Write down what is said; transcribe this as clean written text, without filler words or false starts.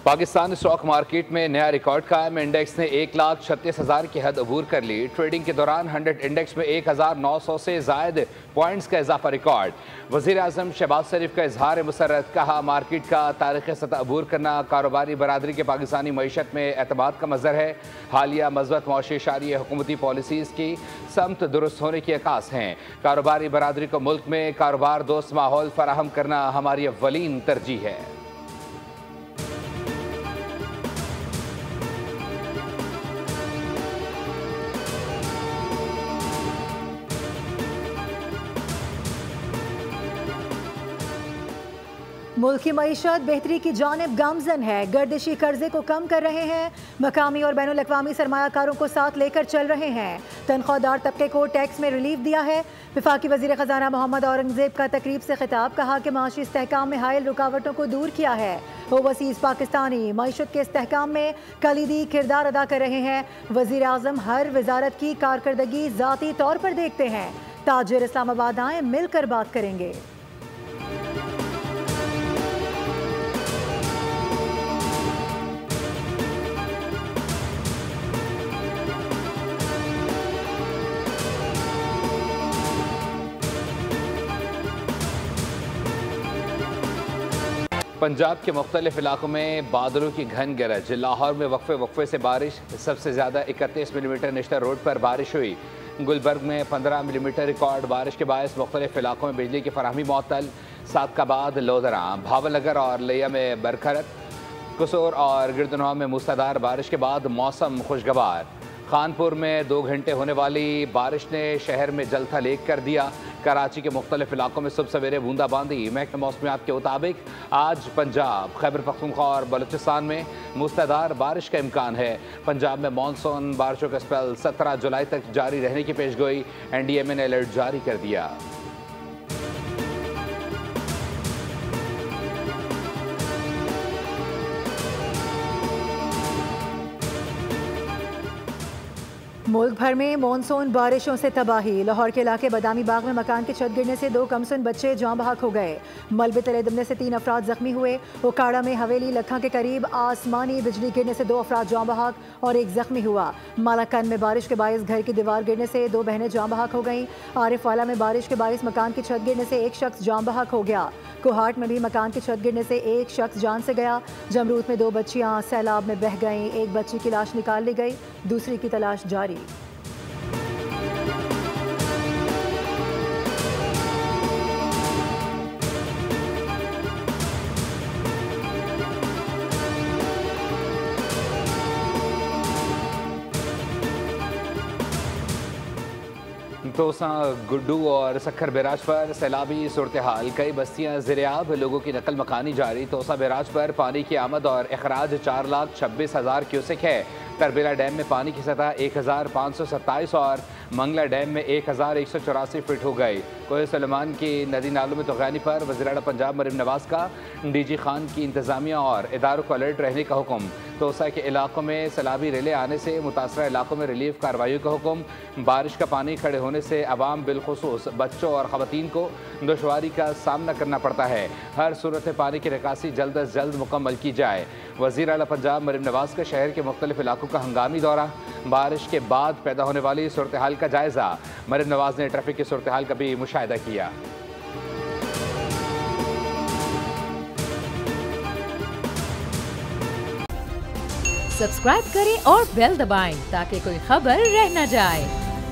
Pakistan stock market में नया record कायम। इंडेक्स ने 1,36,000 की हद अबूर कर ली। ट्रेडिंग के दौरान 100 इंडेक्स में 1,900 से जायद पॉइंट्स का इजाफा रिकॉर्ड। वज़ीर आज़म शहबाज शरीफ का इजहार मुसर्रत, कहा मार्केट का तारीख़ी सतह अबूर करना कारोबारी बरादरी के पाकिस्तानी मईशत में एतमाद का मज़हर है। हालिया मज़बूत मौशी इशारे हुकूमती पॉलिसीज़ की समत दुरुस्त होने की अक्कास हैं। कारोबारी बरादरी को मुल्क में कारोबार दोस्त माहौल फराहम करना हमारी अव्वलीन तरजीह है। मुल्क की मईशत बेहतरी की जानिब गामजन है। गर्दिशी कर्जे को कम कर रहे हैं। मकामी और बैनुल अक़वामी सरमायाकारों को साथ लेकर चल रहे हैं। तनख्वाहदार तबके को टैक्स में रिलीफ दिया है। वफाकी वज़ीर ख़जाना मोहम्मद औरंगज़ेब का तकरीब से खिताब, कहा कि माशी इस्तेहकाम में हायल रुकावटों को दूर किया है। ओवरसीज़ पाकिस्तानी मईशत के इस्तेहकाम में कलीदी किरदार अदा कर रहे हैं। वज़ीर आज़म हर वजारत की कारकर्दगी ज़ाती तौर पर देखते हैं। ताजिर इस्लामाबाद आए, मिलकर बात करेंगे। पंजाब के मुख्तलिफ इलाकों में बादलों की घन गरज। लाहौर में वक्फे वक्फे से बारिश। सबसे ज़्यादा 31 मिलीमीटर निश्तर रोड पर बारिश हुई। गुलबर्ग में 15 मिलीमीटर रिकॉर्ड। बारिश के बायस मुख्तलिफ इलाकों में बिजली की फराहमी मअतल। सादकाबाद, लोधरा, भावलगर और लिया में बरखरत। कसौर और गिरदनवा में मूसलाधार बारिश के बाद मौसम खुशगवार। खानपुर में 2 घंटे होने वाली बारिश ने शहर में जलथल कर दिया। कराची के मुख्तलिफ इलाकों में सुबह सवेरे बूंदाबांदी। महकमे मौसमियात के मुताबिक आज पंजाब, खैबर पख्तूनख्वा और बलूचिस्तान में मूसलाधार बारिश का इम्कान है। पंजाब में मानसून बारिशों का स्पेल 17 जुलाई तक जारी रहने की पेशगोई। NDMA ने अलर्ट जारी कर दिया। मुल्क भर में मानसून बारिशों से तबाही। लाहौर के इलाके बादामी बाग में मकान की छत गिरने से 2 कमसुन बच्चे जाँ बहक हो गए। मलबे तले दबने से 3 अफराद जख्मी हुए। उकाड़ा में हवेली लखा के करीब आसमानी बिजली गिरने से 2 अफराद जाँ बहक और 1 जख्मी हुआ। मालाकन में बारिश के बायस घर की दीवार गिरने से 2 बहनें जाँ बहक हो गईं। आरिफ वाला में बारिश के बायस मकान की छत गिरने से 1 शख्स जाँ बहक हो गया। कोहाट में भी मकान की छत गिरने से 1 शख्स जान से गया। जमरूद में 2 बच्चियां सैलाब में बह गईं। 1 बच्ची की लाश निकाल ली गई, दूसरी की तलाश जारी। तोसा, गुड्डू और सखर बैराज पर सैलाबी सूरत हाल। कई बस्तियां ज़ेर-ए-आब, लोगों की नकल मकानी जारी। तोसा बैराज पर पानी की आमद और अखराज 4,26,000 क्यूसेक है। तरबेला डैम में पानी की सतह 1,527 और मंगला डैम में 1,184 फीट हो गई। कोहे सलेमान की नदी नालों में तूफ़ानी पर वज़ीर आला पंजाब मरीम नवाज का DG खान की इंतज़ामिया और इदारों को अलर्ट रहने का हुक्म। तोसा के इलाकों में सैलाबी रेले आने से मुतासरा इलाकों में रिलीफ कार्रवाई का हुक्म। बारिश का पानी खड़े होने से अवाम बिलखुसूस बच्चों और ख़वातीन को दुश्वारी का सामना करना पड़ता है। हर सूरत पानी की निकासी जल्द अज जल्द मुकम्मल की जाए। वज़ीर आला पंजाब मरीम नवाज का शहर के मुख्तलिफ इलाकों का हंगामी दौरा। बारिश के बाद पैदा होने वाली सूरत हाल का जायज़ा। मरीम नवाज ने ट्रैफिक की सूरत हाल का भी मुशाहिदा किया। सब्सक्राइब करें और बेल दबाएं ताकि कोई खबर रह न जाए।